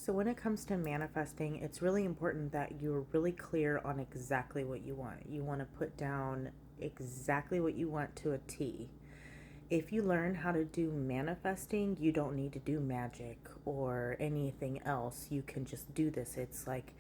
So, when it comes to manifesting, it's really important that you're really clear on exactly what you want. You want to put down exactly what you want to a T. If you learn how to do manifesting, you don't need to do magic or anything else. You can just do this. It's like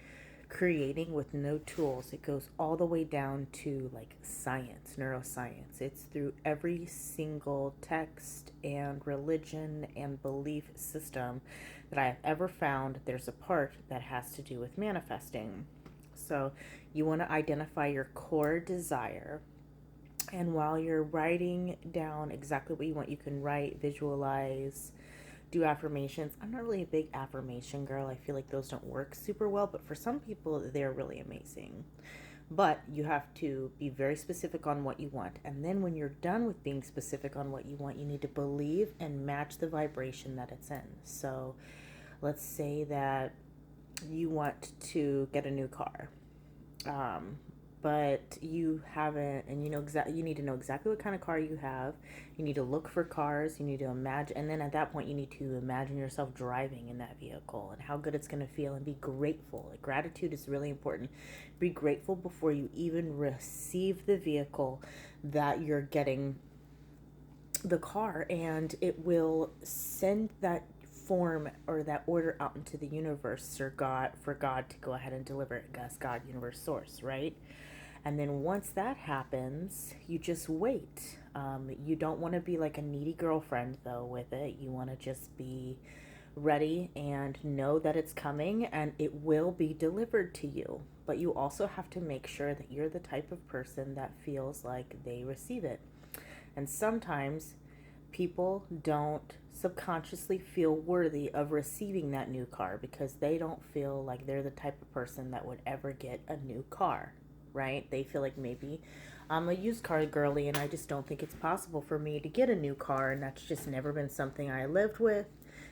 creating with no tools. It goes all the way down to like science, neuroscience. It's through every single text and religion and belief system that I have ever found. There's a part that has to do with manifesting. So you want to identify your core desire, and while you're writing down exactly what you want, you can write, visualize, do affirmations. I'm not really a big affirmation girl. I feel like those don't work super well, but for some people, they're really amazing. But you have to be very specific on what you want. And then when you're done with being specific on what you want, you need to believe and match the vibration that it's in. So let's say that you want to get a new car. Um, but you haven't, and you need to know exactly what kind of car you have. You need to look for cars. You need to imagine, and then at that point, you need to imagine yourself driving in that vehicle and how good it's going to feel, and be grateful. Like, gratitude is really important. Be grateful before you even receive the vehicle that you're getting the car, and it will send that form or that order out into the universe for God to go ahead and deliver it. God, universe, source, right? And then once that happens, you just wait. You don't want to be like a needy girlfriend, though, with it. You want to just be ready and know that it's coming and it will be delivered to you. But you also have to make sure that you're the type of person that feels like they receive it. And sometimes people don't subconsciously feel worthy of receiving that new car because they don't feel like they're the type of person that would ever get a new car, right? They feel like maybe I'm a used car girly and I just don't think it's possible for me to get a new car, and that's just never been something I lived with.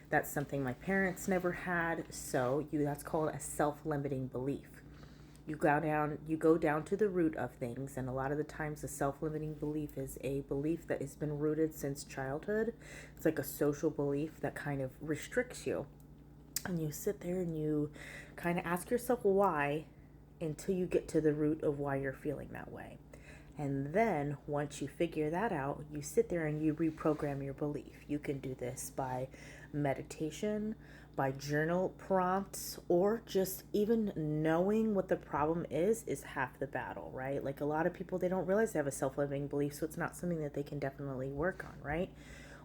That's something my parents never had. So that's called a self-limiting belief. You go down to the root of things, and a lot of the times the self-limiting belief is a belief that has been rooted since childhood. It's like a social belief that kind of restricts you, and you sit there and you kind of ask yourself why until you get to the root of why you're feeling that way. And then once you figure that out, you sit there and you reprogram your belief. You can do this by meditation, by journal prompts, or just even knowing what the problem is half the battle, right? Like, a lot of people, they don't realize they have a self-limiting belief, so it's not something that they can definitely work on, right?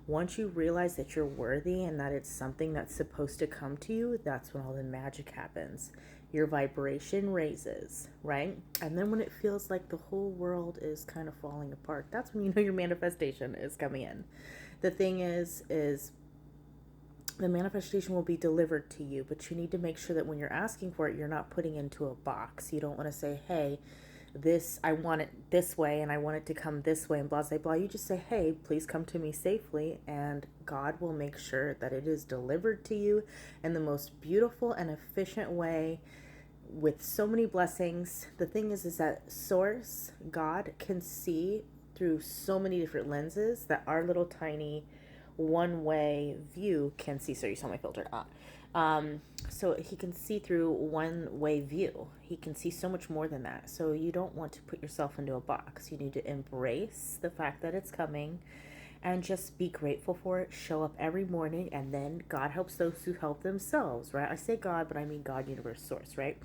Once you realize that you're worthy and that it's something that's supposed to come to you, that's when all the magic happens. Your vibration raises, right? And then when it feels like the whole world is kind of falling apart, that's when you know your manifestation is coming in. The thing is the manifestation will be delivered to you, but you need to make sure that when you're asking for it, you're not putting it into a box. You don't want to say, hey, this, I want it this way and I want it to come this way and blah blah blah. You just say, hey, please come to me safely, and God will make sure that it is delivered to you in the most beautiful and efficient way, with so many blessings. The thing is that source, God, can see through so many different lenses that our little tiny one way view can see. So you saw my filter. So he can see through one way view. He can see so much more than that. So you don't want to put yourself into a box. You need to embrace the fact that it's coming and just be grateful for it. Show up every morning, and then God helps those who help themselves, right? I say God, but I mean God, universe, source, right?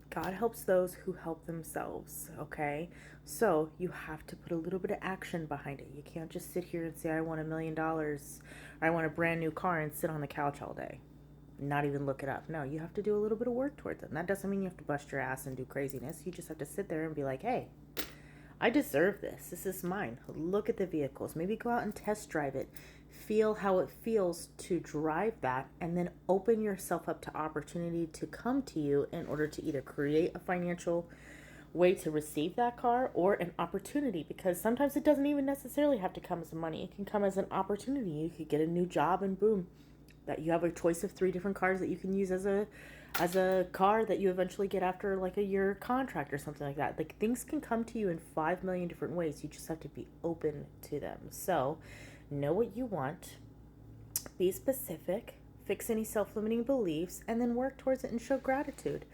God helps those who help themselves, okay? So you have to put a little bit of action behind it. You can't just sit here and say, I want $1,000,000 or I want a brand new car and sit on the couch all day, not even look it up. No, you have to do a little bit of work towards it. And that doesn't mean you have to bust your ass and do craziness. You just have to sit there and be like, hey, I deserve this. This is mine. Look at the vehicles. Maybe go out and test drive it. Feel how it feels to drive that, and then open yourself up to opportunity to come to you in order to either create a financial way to receive that car or an opportunity, because sometimes it doesn't even necessarily have to come as money. It can come as an opportunity. You could get a new job and boom, that you have a choice of 3 different cars that you can use as a car that you eventually get after like a year contract or something like that. Like, things can come to you in 5 million different ways. You just have to be open to them. So know what you want, be specific, fix any self-limiting beliefs, and then work towards it and show gratitude.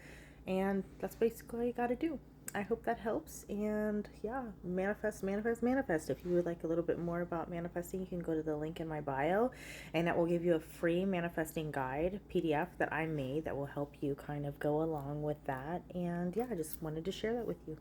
And that's basically all you got to do. I hope that helps. And yeah, manifest, manifest, manifest. If you would like a little bit more about manifesting, you can go to the link in my bio, and that will give you a free manifesting guide PDF that I made that will help you kind of go along with that. And yeah, I just wanted to share that with you.